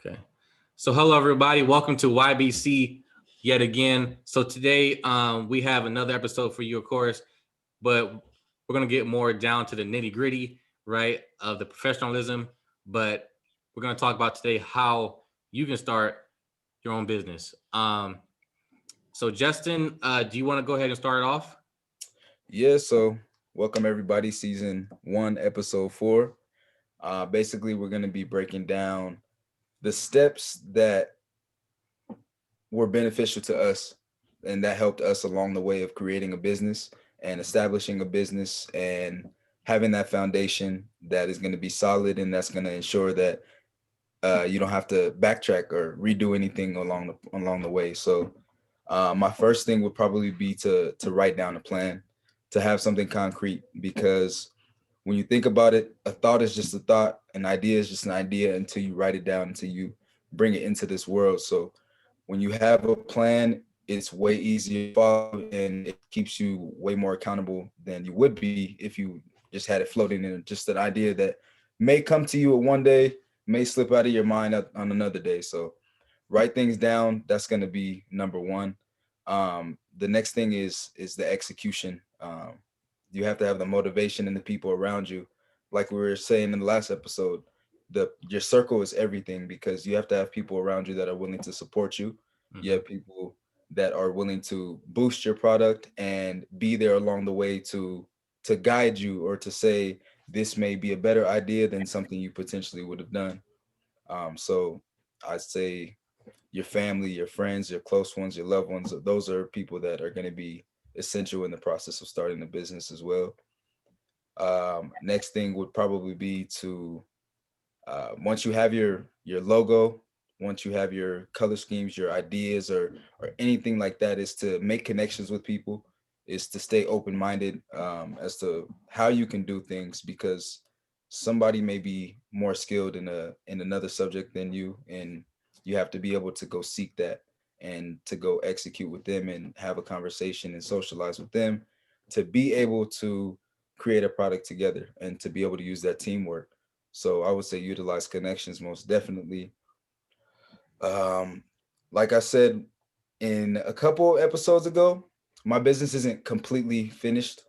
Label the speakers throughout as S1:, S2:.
S1: Okay. So hello everybody. Welcome to YBC yet again. So today we have another episode for you, of course, but we're gonna get more down to the nitty-gritty, right, of the professionalism. But we're gonna talk about today how you can start your own business. So Justin, do you want to go ahead and start it off?
S2: Yeah, so welcome everybody, season 1, episode 4. Basically, we're going to be breaking down the steps that were beneficial to us and that helped us along the way of creating a business and establishing a business and having that foundation that is going to be solid and that's going to ensure that you don't have to backtrack or redo anything along the way. So, my first thing would probably be to write down a plan, to have something concrete, because when you think about it, a thought is just a thought, an idea is just an idea until you write it down, until you bring it into this world. So when you have a plan, it's way easier to follow and it keeps you way more accountable than you would be if you just had it floating in just an idea that may come to you at one day, may slip out of your mind on another day. So write things down. That's going to be number one. The next thing is the execution. You have to have the motivation and the people around you. Like we were saying in the last episode, your circle is everything because you have to have people around you that are willing to support you. You
S1: Mm-hmm.
S2: have people that are willing to boost your product and be there along the way to guide you or to say this may be a better idea than something you potentially would have done. So I'd say your family, your friends, your close ones, your loved ones, those are people that are going to be essential in the process of starting a business as well. Next thing would probably be to once you have your logo, once you have your color schemes, your ideas, or anything like that, is to make connections with people, is to stay open minded as to how you can do things because somebody may be more skilled in another subject than you, and you have to be able to go seek that and to go execute with them and have a conversation and socialize with them to be able to create a product together and to be able to use that teamwork. So I would say utilize connections most definitely. Um, like I said in a couple episodes ago, my business isn't completely finished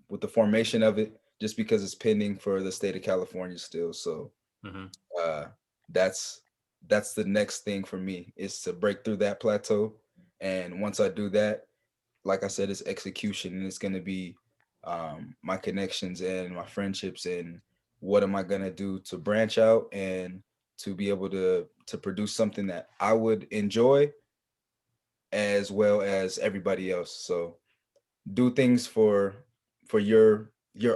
S2: with the formation of it, just because it's pending for the state of California still. So
S1: Mm-hmm.
S2: uh, that's that's the next thing for me is to break through that plateau. And once I do that, like I said, it's execution, and it's going to be my connections and my friendships, and what am I going to do to branch out and to be able to produce something that I would enjoy as well as everybody else. So do things for your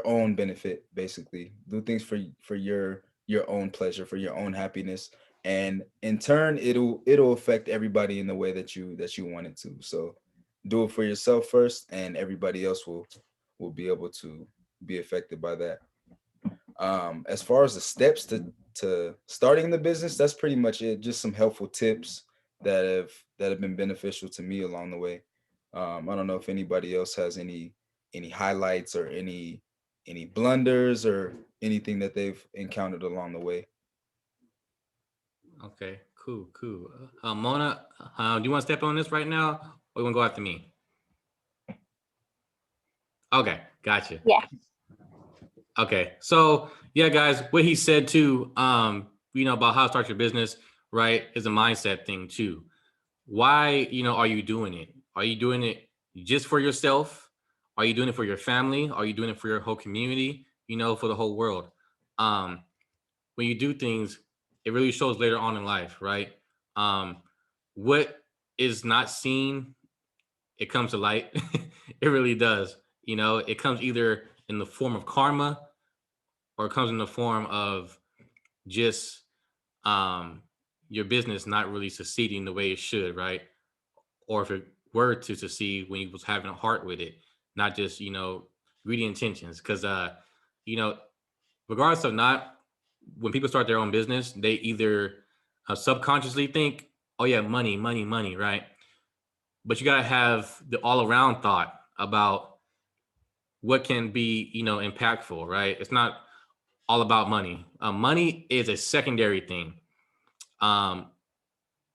S2: own benefit, basically. Do things for your own pleasure, for your own happiness, and in turn it'll affect everybody in the way that you want it to. So do it for yourself first, and everybody else will be able to be affected by that. As far as the steps to starting the business, that's pretty much it. Just some helpful tips that have been beneficial to me along the way. I don't know if anybody else has any highlights or any blunders or anything that they've encountered along the way.
S1: Okay. Cool. Cool. Mona, do you want to step on this right now, or you want to go after me? Okay. Gotcha.
S3: Yeah.
S1: Okay. So yeah, guys, what he said too, about how to start your business, right, is a mindset thing too. Why, are you doing it? Are you doing it just for yourself? Are you doing it for your family? Are you doing it for your whole community? For the whole world? Um, when you do things, it really shows later on in life, right? Um, what is not seen, it comes to light. It really does. It comes either in the form of karma or it comes in the form of just um your business not really succeeding the way it should, right? Or if it were to succeed when you was having a heart with it, not just greedy intentions. Because you know, regardless of not, when people start their own business, they either subconsciously think, "Oh yeah, money, money, money," right? But you gotta have the all around thought about what can be impactful, right? It's not all about money. Money is a secondary thing.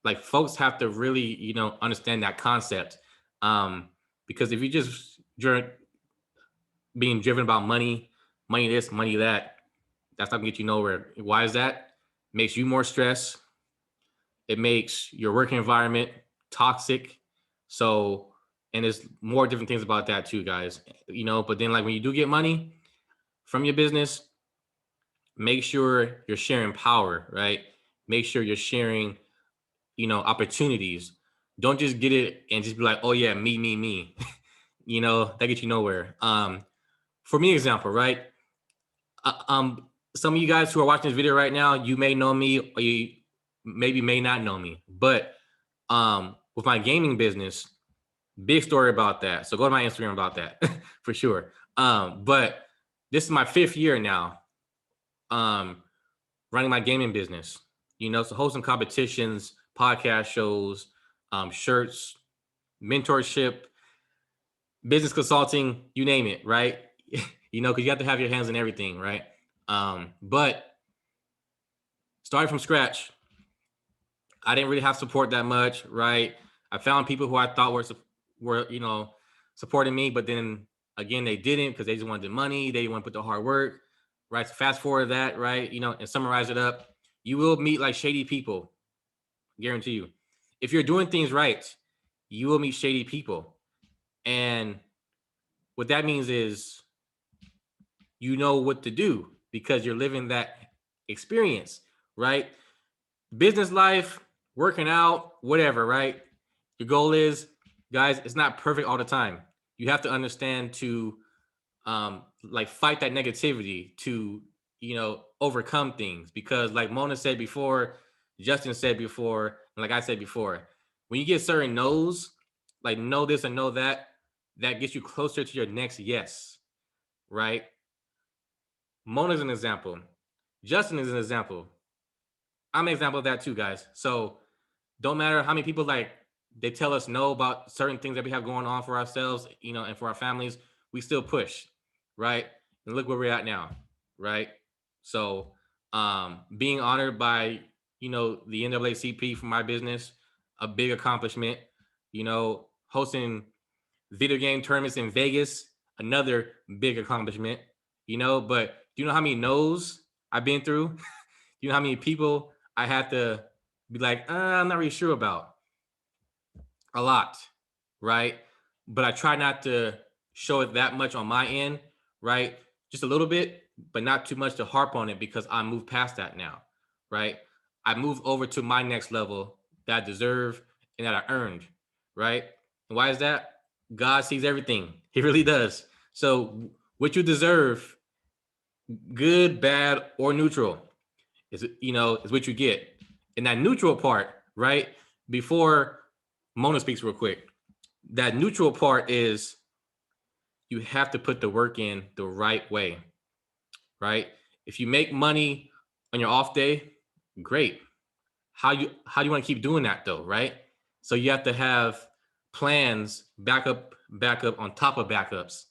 S1: Like folks have to really, understand that concept. Because if you're being driven about money, money this, money that, that's not gonna get you nowhere. Why is that? Makes you more stressed. It makes your working environment toxic. So, and there's more different things about that too, guys. But then like when you do get money from your business, make sure you're sharing power, right? Make sure you're sharing, opportunities. Don't just get it and just be like, oh yeah, me. That gets you nowhere. For me, example, right? Some of you guys who are watching this video right now, you may know me or you maybe may not know me, but with my gaming business, big story about that. So go to my Instagram about that for sure. But this is my 5th year now, running my gaming business. So hosting competitions, podcast shows, shirts, mentorship, business consulting, you name it, right? Because you have to have your hands in everything, right? But starting from scratch, I didn't really have support that much, right? I found people who I thought were supporting me, but then again they didn't because they just wanted the money, they didn't want to put the hard work, right? So fast forward that, right? And summarize it up, you will meet like shady people, guarantee you. If you're doing things right, you will meet shady people, and what that means is you know what to do because you're living that experience, right? Business life, working out, whatever, right? Your goal is, guys, it's not perfect all the time. You have to understand to like fight that negativity to, overcome things. Because like Mona said before, Justin said before, and like I said before, when you get certain no's, like know this and know that, that gets you closer to your next yes, right? Mona's an example. Justin is an example. I'm an example of that too, guys. So don't matter how many people like they tell us no about certain things that we have going on for ourselves, and for our families, we still push, right? And look where we're at now, right? So being honored by, the NAACP for my business, a big accomplishment, hosting video game tournaments in Vegas, another big accomplishment, but do you know how many no's I've been through? Do you know how many people I had to be like, I'm not really sure about? A lot, right? But I try not to show it that much on my end, right? Just a little bit, but not too much to harp on it because I moved past that now, right? I moved over to my next level that I deserve and that I earned, right? And why is that? God sees everything. He really does. So what you deserve, good, bad, or neutral, is what you get. And that neutral part, right? Before Mona speaks real quick, that neutral part is you have to put the work in the right way, right? If you make money on your off day, great. How do you want to keep doing that though, right? So you have to have plans, backup on top of backups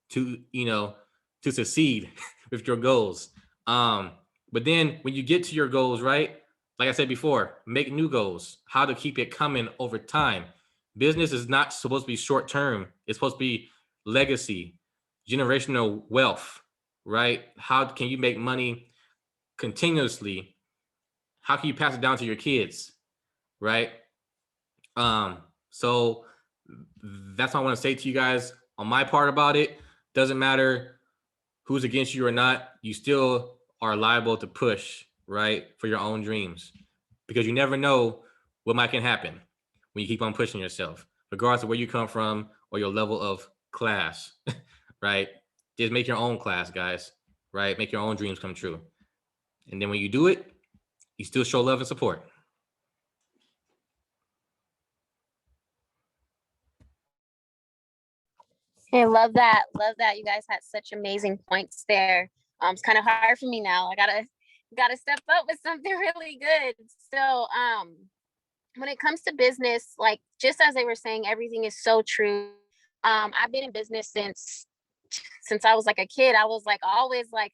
S1: to, to succeed with your goals. Um, but then when you get to your goals, right? Like I said before, make new goals, how to keep it coming over time. Business is not supposed to be short term. It's supposed to be legacy, generational wealth, right? How can you make money continuously? How can you pass it down to your kids, right? So that's what I want to say to you guys on my part about it. Doesn't matter who's against you or not, you still are liable to push, right, for your own dreams because you never know what might can happen when you keep on pushing yourself, regardless of where you come from or your level of class, right? Just make your own class, guys, right? Make your own dreams come true. And then when you do it, you still show love and support.
S3: Hey, love that. Love that. You guys had such amazing points there. It's kind of hard for me now. I gotta step up with something really good. So when it comes to business, like just as they were saying, everything is so true. I've been in business since I was like a kid. I was like always like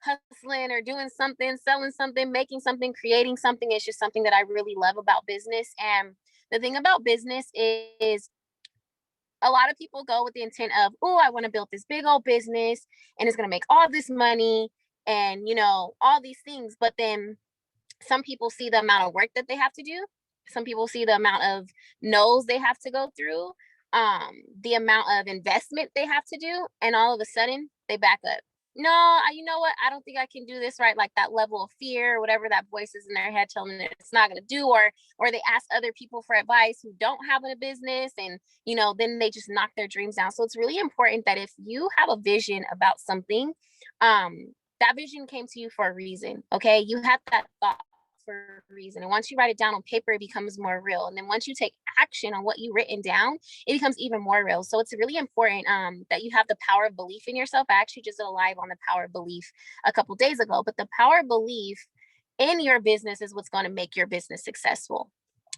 S3: hustling or doing something, selling something, making something, creating something. It's just something that I really love about business. And the thing about business is a lot of people go with the intent of, oh, I want to build this big old business and it's going to make all this money and, you know, all these things. But then some people see the amount of work that they have to do. Some people see the amount of no's they have to go through, the amount of investment they have to do, and all of a sudden they back up. No, you know what? I don't think I can do this right. Like that level of fear, or whatever that voice is in their head telling them it's not going to do, or they ask other people for advice who don't have a business, and you know, then they just knock their dreams down. So it's really important that if you have a vision about something, that vision came to you for a reason. Okay, you had that thought for a reason. And once you write it down on paper, it becomes more real. And then once you take action on what you written down, it becomes even more real. So it's really important that you have the power of belief in yourself. I actually just did a live on the power of belief a couple of days ago, but the power of belief in your business is what's going to make your business successful.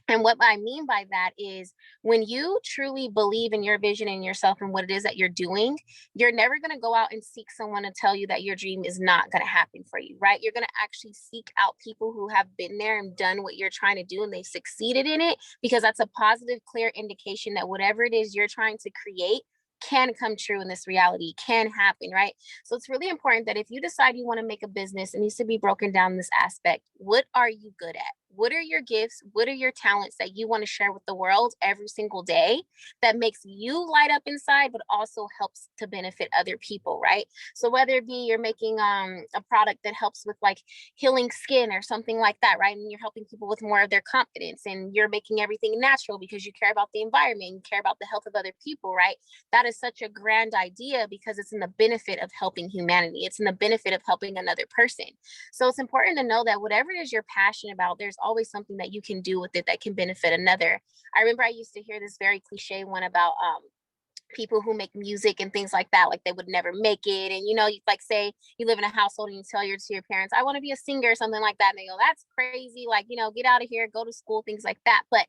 S3: And what I mean by that is when you truly believe in your vision and yourself and what it is that you're doing, you're never going to go out and seek someone to tell you that your dream is not going to happen for you, right? You're going to actually seek out people who have been there and done what you're trying to do and they succeeded in it, because that's a positive, clear indication that whatever it is you're trying to create can come true in this reality, can happen, right? So it's really important that if you decide you want to make a business, it needs to be broken down in this aspect. What are you good at? What are your gifts? What are your talents that you want to share with the world every single day that makes you light up inside, but also helps to benefit other people, right? So whether it be you're making a product that helps with like healing skin or something like that, right? And you're helping people with more of their confidence, and you're making everything natural because you care about the environment, you care about the health of other people, right? That is such a grand idea because it's in the benefit of helping humanity. It's in the benefit of helping another person. So it's important to know that whatever it is you're passionate about, there's always something that you can do with it that can benefit another. I remember I used to hear this very cliche one about people who make music and things like that, like they would never make it. And you know, you like say you live in a household and you tell your parents, I want to be a singer or something like that. And they go, that's crazy. Like, you know, get out of here, go to school, things like that. But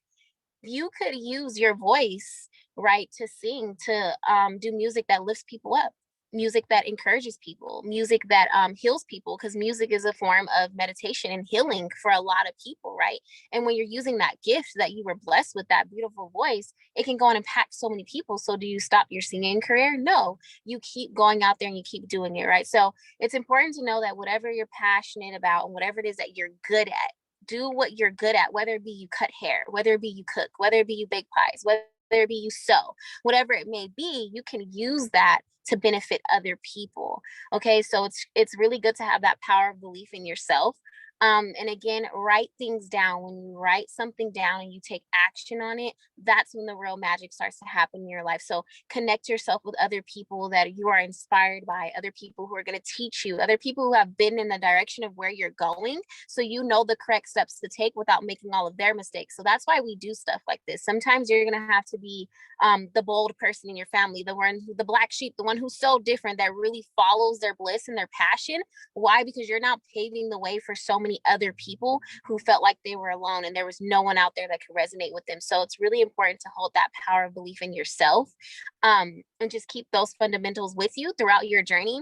S3: you could use your voice, right, to sing, to do music that lifts people up, music that encourages people, music that heals people, because music is a form of meditation and healing for a lot of people, right? And when you're using that gift that you were blessed with, that beautiful voice, it can go and impact so many people. So do you stop your singing career? No, you keep going out there and you keep doing it, right? So it's important to know that whatever you're passionate about and whatever it is that you're good at, do what you're good at, whether it be you cut hair, whether it be you cook, whether it be you bake pies, whether it be you sew, whatever it may be, you can use that to benefit other people. Okay, so it's really good to have that power of belief in yourself. And again, write things down. When you write something down and you take action on it, that's when the real magic starts to happen in your life. So connect yourself with other people that you are inspired by, other people who are going to teach you, other people who have been in the direction of where you're going, so you know the correct steps to take without making all of their mistakes. So that's why we do stuff like this. Sometimes you're going to have to be the bold person in your family, the black sheep, the one who's so different, that really follows their bliss and their passion. Why? Because you're now paving the way for so many other people who felt like they were alone and there was no one out there that could resonate with them. So it's really important to hold that power of belief in yourself, and just keep those fundamentals with you throughout your journey,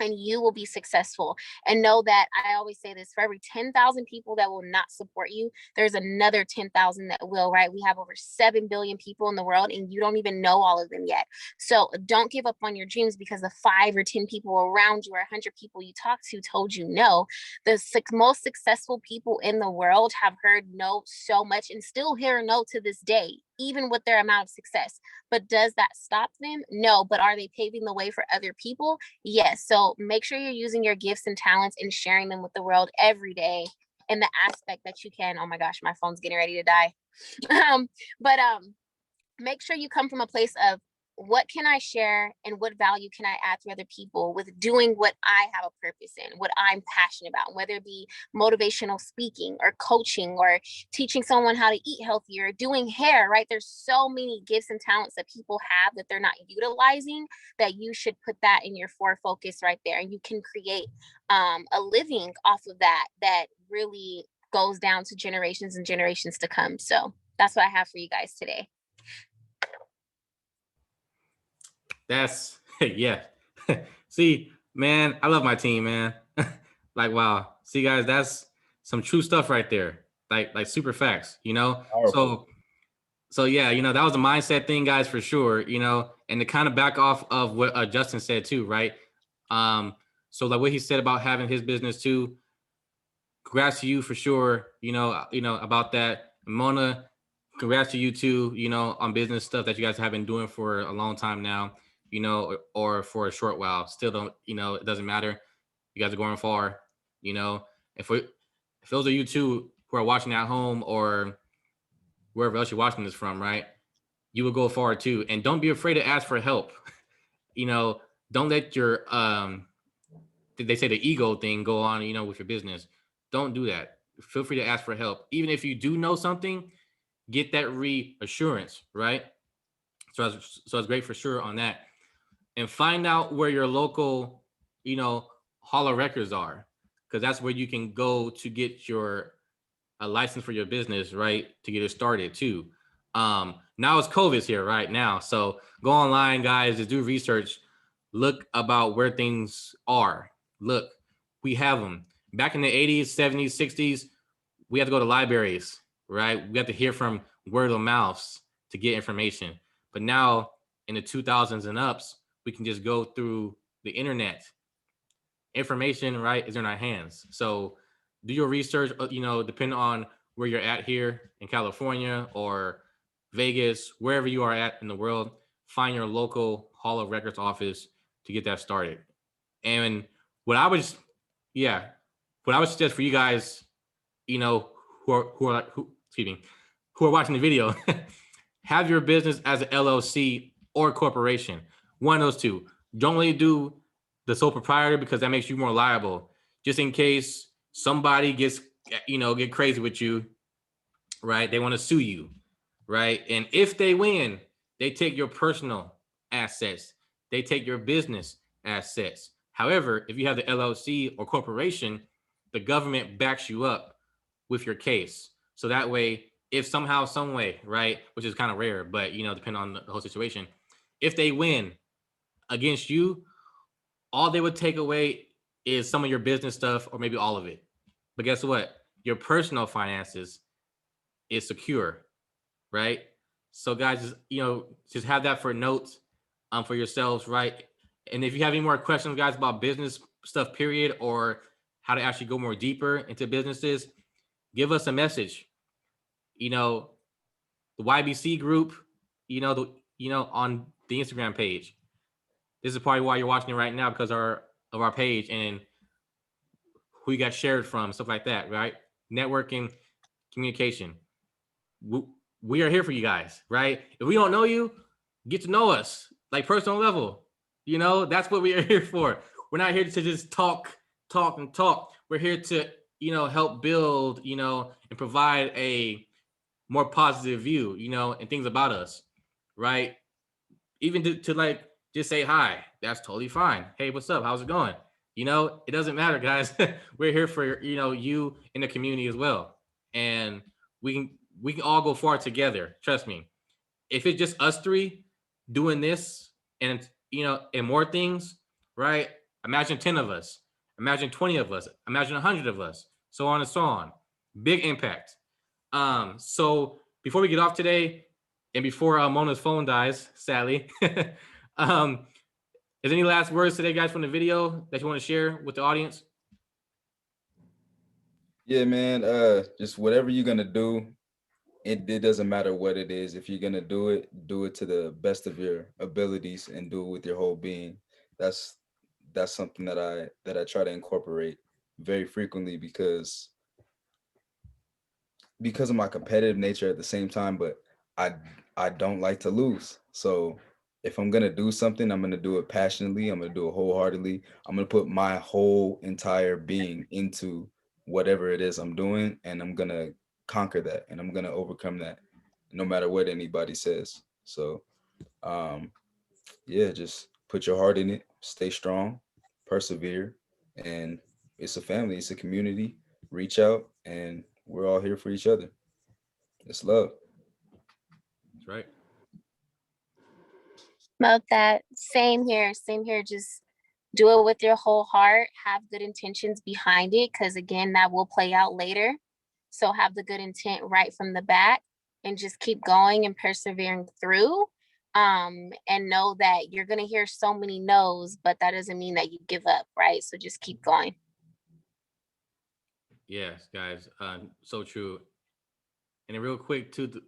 S3: and you will be successful. And know that I always say this: for every 10,000 people that will not support you, there's another 10,000 that will, right? We have over 7 billion people in the world and you don't even know all of them yet. So don't give up on your dreams because the 5 or 10 people around you or 100 people you talk to told you no. The most successful people in the world have heard no so much and still hear no to this day, even with their amount of success. But does that stop them? No. But are they paving the way for other people? Yes. So make sure you're using your gifts and talents and sharing them with the world every day in the aspect that you can. Oh my gosh, my phone's getting ready to die. But make sure you come from a place of, what can I share and what value can I add to other people with doing what I have a purpose in, what I'm passionate about, whether it be motivational speaking or coaching or teaching someone how to eat healthier, doing hair, right? There's so many gifts and talents that people have that they're not utilizing, that you should put that in your focus right there. And you can create a living off of that, that really goes down to generations and generations to come. So that's what I have for you guys today.
S1: That's yeah. See, man, I love my team, man. Like, wow. See, guys, that's some true stuff right there. Like super facts, you know?
S2: Powerful.
S1: So yeah, you know, that was a mindset thing, guys, for sure, you know, and to kind of back off of what Justin said too, right? So like what he said about having his business too, congrats to you for sure, you know, about that. Mona, congrats to you too, you know, on business stuff that you guys have been doing for a long time now, you know, or for a short while. Still don't, you know, it doesn't matter. You guys are going far, you know. If those of you too who are watching at home or wherever else you're watching this from, right? You will go far too. And don't be afraid to ask for help. You know, don't let your they say the ego thing go on, you know, with your business. Don't do that. Feel free to ask for help. Even if you do know something, get that reassurance, right? So it's great for sure on that. And find out where your local, you know, hall of records are, because that's where you can go to get your a license for your business, right? To get it started too. Now it's COVID's here right now. So go online, guys, to do research. Look about where things are. Look, we have them. Back in the 80s, 70s, 60s, we had to go to libraries, right? We have to hear from word of mouths to get information. But now in the 2000s and ups, we can just go through the internet. Information, right, is in our hands. So do your research, you know, depending on where you're at here in California or Vegas, wherever you are at in the world, find your local Hall of Records office to get that started. And what I would, yeah, what I would suggest for you guys, you know, excuse me, who are watching the video, have your business as an LLC or a corporation. One of those two. Don't really do the sole proprietor because that makes you more liable. Just in case somebody gets, you know, get crazy with you, right? They want to sue you, right? And if they win, they take your personal assets, they take your business assets. However, if you have the LLC or corporation, the government backs you up with your case. So that way, if somehow, some way, right, which is kind of rare, but you know, depending on the whole situation, if they win against you, all they would take away is some of your business stuff or maybe all of it. But guess what? Your personal finances is secure, right? So guys, just, you know, just have that for notes for yourselves, right? And if you have any more questions, guys, about business stuff, period, or how to actually go more deeper into businesses, give us a message. You know, the YBC group, you know, on the Instagram page. This is probably why you're watching it right now because of our page and who you got shared from, stuff like that, right? Networking, communication. We are here for you guys, right? If we don't know you, get to know us, like personal level. You know, that's what we are here for. We're not here to just talk, talk, and talk. We're here to, you know, help build, you know, and provide a more positive view, you know, and things about us, right? Even to like just say hi, that's totally fine. Hey, what's up? How's it going? You know, it doesn't matter, guys. We're here for, you know, you in the community as well, and we can we can all go far together. Trust me. If it's just us three doing this, and you know, and more things, right? Imagine 10 of us. Imagine 20 of us. Imagine 100 of us. So on and so on. Big impact. So before we get off today, and before Mona's phone dies, sadly, um, is any last words today, guys, from the video that you want to share with the audience?
S2: Yeah, man. Just whatever you're gonna do, it doesn't matter what it is. If you're gonna do it to the best of your abilities and do it with your whole being. That's that's something that I try to incorporate very frequently because of my competitive nature at the same time, but I I don't like to lose. So if I'm gonna do something, I'm gonna do it passionately, I'm gonna do it wholeheartedly. I'm gonna put my whole entire being into whatever it is I'm doing, and I'm gonna conquer that and I'm gonna overcome that no matter what anybody says. So um yeah, just put your heart in it, stay strong, persevere, and it's a family, it's a community. Reach out, and we're all here for each other. It's love.
S1: That's right.
S3: About that. Same here. Same here. Just do it with your whole heart, have good intentions behind it, because again, that will play out later. So have the good intent right from the back and just keep going and persevering through. And know that you're going to hear so many no's, but that doesn't mean that you give up, right? So just keep going.
S1: Yes, guys, so true. And then real quick, too,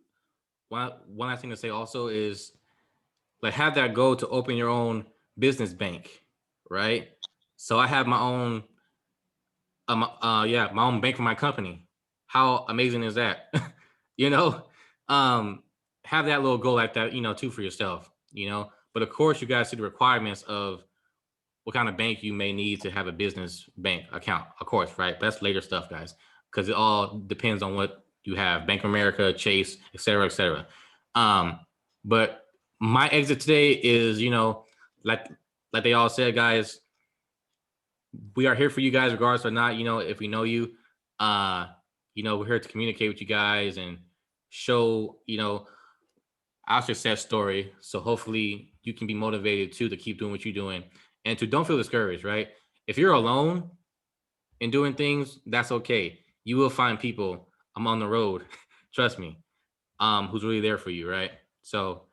S1: one last thing to say also is like have that goal to open your own business bank, right? So I have my own, my own bank for my company. How amazing is that? you know, um, have that little goal like that, too, for yourself. But of course, you guys see the requirements of what kind of bank you may need to have a business bank account, of course, right? But that's later stuff, guys, because it all depends on what you have: Bank of America, Chase, et cetera, et cetera. But my exit today is, like they all said, guys, we are here for you guys, regardless or not. If we know you, we're here to communicate with you guys and show, our success story. So hopefully you can be motivated too to keep doing what you're doing and to don't feel discouraged, right? If you're alone in doing things, that's okay. You will find people. I'm on the road, trust me, who's really there for you, right? So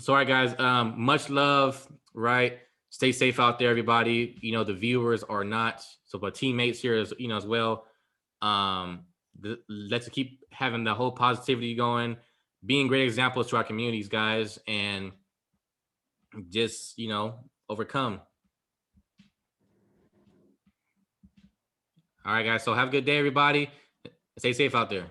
S1: all right, guys, much love, right? Stay safe out there, everybody. The viewers are not, so but teammates here as well. Let's keep having the whole positivity going, being great examples to our communities, guys, and just overcome. All right, guys, so have a good day, everybody. Stay safe out there.